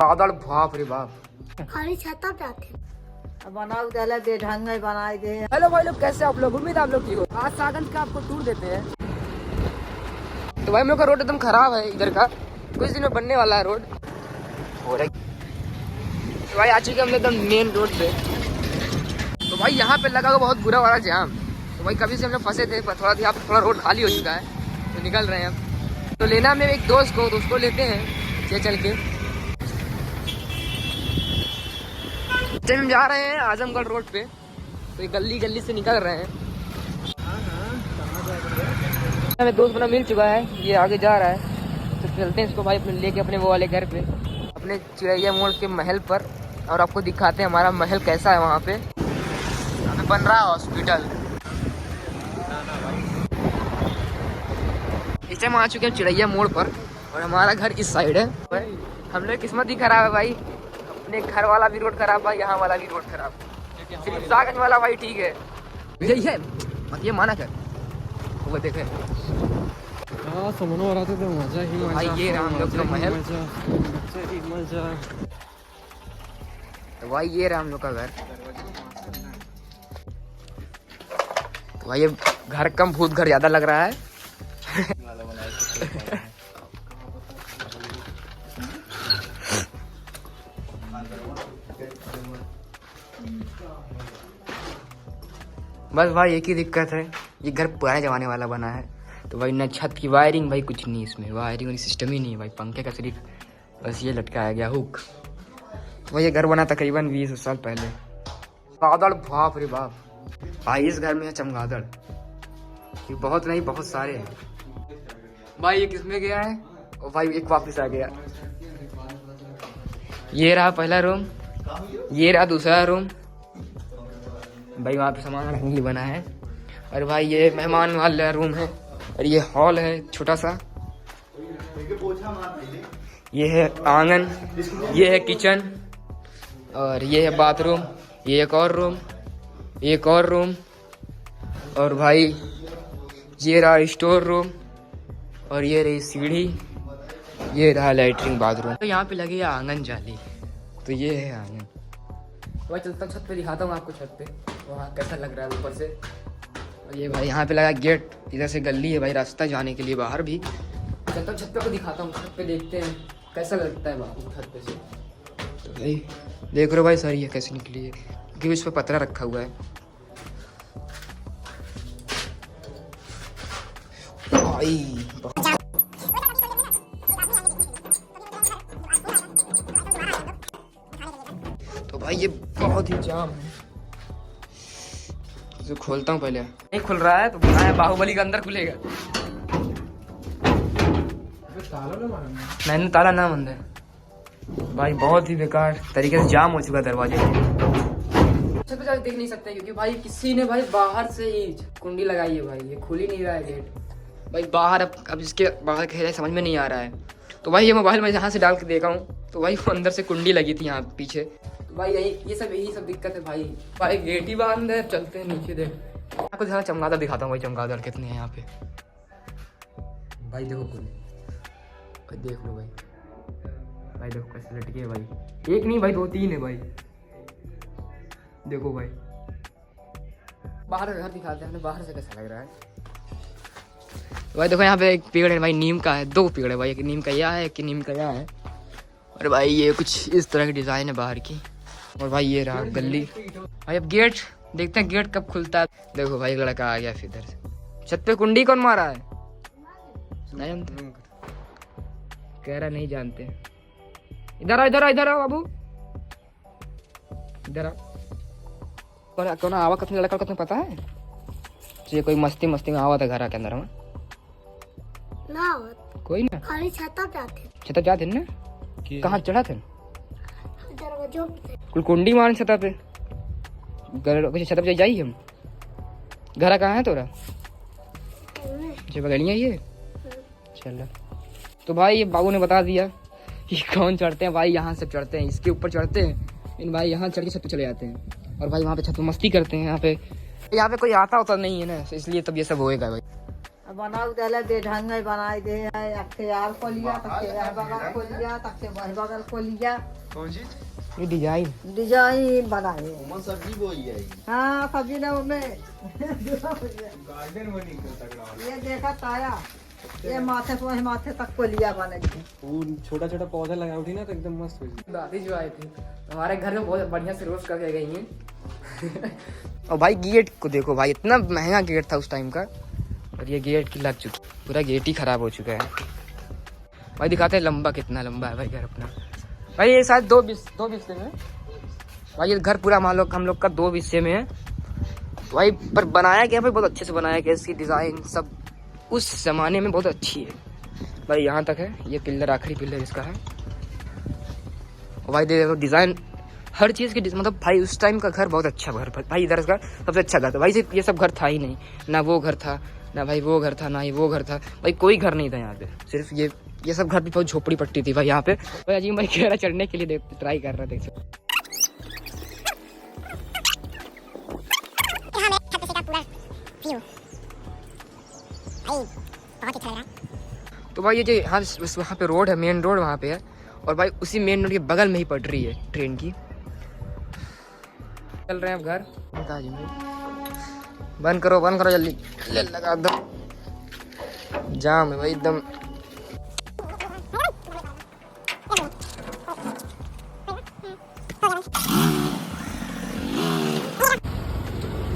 बादल बाप रे बाप। खाली छता पे आते बनाओ दे बेढंग बनाए दे। हेलो भाई लोग, कैसे आप लोग? उम्मीद आप लोग ठीक हो। आज सागंज का आपको टूर देते हैं। तो भाई हम लोग का रोड एकदम खराब है इधर का, कुछ दिन में बनने वाला है रोड हो रहा है। तो भाई आ चुके हम लोग एकदम मेन रोड पे। तो भाई यहाँ पे लगा हुआ बहुत बुरा वाला जाम। तो भाई कभी से हम लोग फंसे थे, पर थोड़ा यहाँ पे थोड़ा रोड खाली हो चुका है तो निकल रहे हैं अब। तो लेना में एक दोस्त को, तो उसको लेते हैं चल के। हम जा रहे हैं आजमगढ़ रोड पे, तो गली गली से निकल रहे हैं। हमें दोस्त बना मिल चुका है, ये आगे जा रहा है, तो चलते हैं इसको भाई अपने लेके अपने वो वाले घर पे, अपने चिड़ैया मोड़ के महल पर, और आपको दिखाते हैं हमारा महल कैसा है। वहाँ पे बन रहा है हॉस्पिटल। इस टाइम आ चुके हैं चिड़ैया मोड़ पर, और हमारा घर इस साइड है। हम लोग किस्मत ही खराब है भाई, अपने घर वाला भी रोड खराब भाई, यहाँ वाला भी रोड खराब। सिर्फ सागंज वाला भाई ठीक है, यही है मत ये माना कर। वो देखे समझो रहा था तो मजा ही मजा। भाई ये रहा हम लोग का महल, मजा। तो भाई ये रहा हम लोग का घर। तो भाई ये घर कम भूत घर ज्यादा लग रहा है। बस भाई एक ही दिक्कत है, ये घर पुराने जमाने वाला बना है। तो भाई न छत की वायरिंग भाई कुछ नहीं, इसमें वायरिंग सिस्टम ही नहीं है भाई, पंखे का सिर्फ बस ये लटकाया गया हुक। तो भाई ये घर बना तकरीबन 20 साल पहले। बादल बाप रे बाप भाई, इस घर में है चमगादड़, ये बहुत नहीं बहुत सारे हैं भाई। ये किसमें गया है? और भाई एक वापस आ गया। ये रहा पहला रूम, ये रहा दूसरा रूम भाई, वहाँ पे सामान रखने के लिए बना है। और भाई ये मेहमान वाला रूम है, और ये हॉल है छोटा सा। ये है आंगन, ये है किचन, और ये है बाथरूम, ये एक और रूम, एक और रूम, और भाई ये रहा स्टोर रूम, और ये रही सीढ़ी, ये रहा लैट्रिन बाथरूम। तो यहाँ पे लगी है आंगन जाली, तो ये है आंगन। तो भाई चलता हूँ छत पे, दिखाता हूँ आपको छत पे वहाँ कैसा लग रहा है ऊपर से। और ये भाई यहाँ पे लगा गेट, इधर से गली है भाई, रास्ता जाने के लिए बाहर भी। चलता हूँ छत पे को दिखाता हूँ, छत पे देखते हैं कैसा लगता है बाहर छत पे से। तो भाई देख रहे हो भाई सर ये कैसे निकली है, क्योंकि उस पर पतरा रखा हुआ है। भाई तो भाई ये बहुत ही जाम है, तो खोलता हूँ पहले, नहीं खुल रहा है तो बनाया बाहुबली का अंदर खुलेगा। मैंने ताला ना बंद है भाई, बहुत ही बेकार तरीके से जाम हो चुका दरवाजे। छत पे जाके देख नहीं सकते क्योंकि भाई किसी ने भाई बाहर से ही कुंडी लगाई है भाई, ये खुल ही नहीं रहा है गेट भाई बाहर। अब इसके बाहर खेला समझ में नहीं आ रहा है। तो भाई ये मोबाइल मैं यहाँ से डाल के देखा हूँ, तो भाई वो अंदर से कुंडी लगी थी यहाँ पीछे। तो भाई यही सब दिक्कत है भाई। भाई गेट ही बंद है, चलते हैं नीचे देख। आपको ज़रा चमगादड़ दिखाता हूँ भाई, चमगादड़ कितने हैं यहाँ पे भाई। देखो भाई, देख लो भाई, भाई देखो कैसे लटके है भाई, एक नहीं भाई 2-3 है भाई। देखो भाई बाहर का घर दिखाते हैं बाहर से कैसा लग रहा है। तो भाई देखो यहाँ पे एक पेड़ है भाई, नीम का है, 2 पेड़ है भाई, एक नीम का यह है, एक नीम का यह है। और भाई ये कुछ इस तरह की डिज़ाइन है बाहर की। और भाई ये रहा गली भाई। अब गेट देखते हैं गेट कब खुलता है। देखो भाई लड़का आ गया फिर इधर से। छत पे कुंडी कौन मारा है? नहीं जानते, कह रहा नहीं जानते। इधर आओ बाबू, इधर आओ। कौन आवा कितने लड़का तुम्हें पता है? ये कोई मस्ती में आवा था घर के अंदर में ना, कोई ना, खाली छता पे आते छत जाते ना, कहाँ चढ़ा थे? दरवाजों पे कुल कुंडी मारन छत पे, छत पे जाइए हम। घर कहाँ है तोरा? जो बगलियाँ ये चल। तो भाई ये बाबू ने बता दिया ये कौन चढ़ते हैं भाई, यहाँ से चढ़ते हैं, इसके ऊपर चढ़ते हैं इन भाई, यहाँ चढ़ के छत पे चले जाते हैं। और भाई वहाँ पे छत पे मस्ती करते हैं। यहाँ पे कोई आता होता नहीं है ना, इसलिए तब ये सब होएगा भाई। अब बनाऊ दले बेढंग बनाई दे है। अखे यार को लिया तक यार बगल को लिया तक वही बगल को लिया। कौन चीज? ये डिजाइन डिजाइन बनाए। मन सब्जी बोई है। हाँ सब्जी ना में गार्डन बनी को तगड़ा। ये देखा ताया ये माथे से वही माथे तक को लिया बने। वो छोटा छोटा पौधा लगा उठी ना तो एकदम मस्त हो गई। दादी जो आई थी हमारे घर में बहुत बढ़िया से रोस्ट करके गई हैं। और भाई गेट को देखो भाई, इतना महंगा गेट था उस टाइम का और ये गेट की लग चुकी, पूरा गेट ही खराब हो चुका है भाई। दिखाते हैं लंबा, कितना लंबा है भाई घर अपना। भाई ये शायद दो हिस्से में भाई, ये घर पूरा मान लो हम लोग का 2 हिस्से में है भाई। पर बनाया गया भाई, बहुत अच्छे से बनाया गया। इसकी डिज़ाइन सब उस जमाने में बहुत अच्छी है भाई। यहाँ तक है, ये पिलर आखिरी पिलर इसका है। और भाई देखो डिज़ाइन, हर चीज़ की मतलब भाई उस टाइम का घर बहुत अच्छा घर भाई। इधर का सबसे अच्छा घर था भाई। ये सब घर था ही नहीं, ना वो घर था ना भाई वो घर था, ना ही वो घर था भाई। कोई घर नहीं था यहाँ पे, सिर्फ ये सब घर भी बहुत झोपड़ी पट्टी थी भाई यहाँ पे। भाई अजीम भाई कह रहा चढ़ने के लिए ट्राई कर रहा, देख सकते। तो भाई ये जो वहाँ पे रोड है, मेन रोड वहाँ पे है और भाई उसी मेन रोड के बगल में ही पड़ रही है ट्रेन की। चल रहे हैं अब घर। बंद करो जल्दी, ले लगा एकदम जाम है भाई एकदम।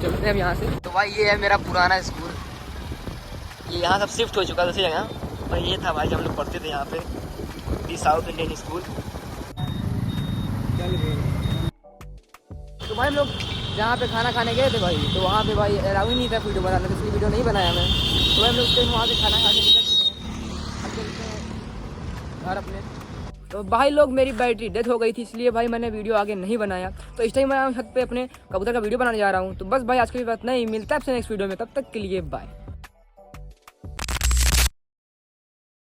चलते हैं अब यहाँ से। तो भाई ये है मेरा पुराना स्कूल, ये यहाँ सब शिफ्ट हो चुका है दूसरी जगह। और ये था भाई जब हम लोग पढ़ते थे यहाँ पे, दी साउथ इंडियन स्कूल। तो भाई हम लोग जहाँ पे खाना खाने गए थे भाई, तो वहाँ पे भाई अलाउ ही नहीं था वीडियो बनाने, तो इसलिए वीडियो नहीं बनाया मैं। तो भाई हम लोग वहाँ से खाना खा के निकल चुके हैं, अब चलते हैं घर अपने। तो भाई लोग मेरी बैटरी डेथ हो गई थी, इसलिए भाई मैंने वीडियो आगे नहीं बनाया। तो इस टाइम मैं छत पे अपने कबूतर का वीडियो बनाने जा रहा हूँ। तो बस भाई आज की बात नहीं, मिलता है आपसे नेक्स्ट वीडियो में, तब तक के लिए बाय।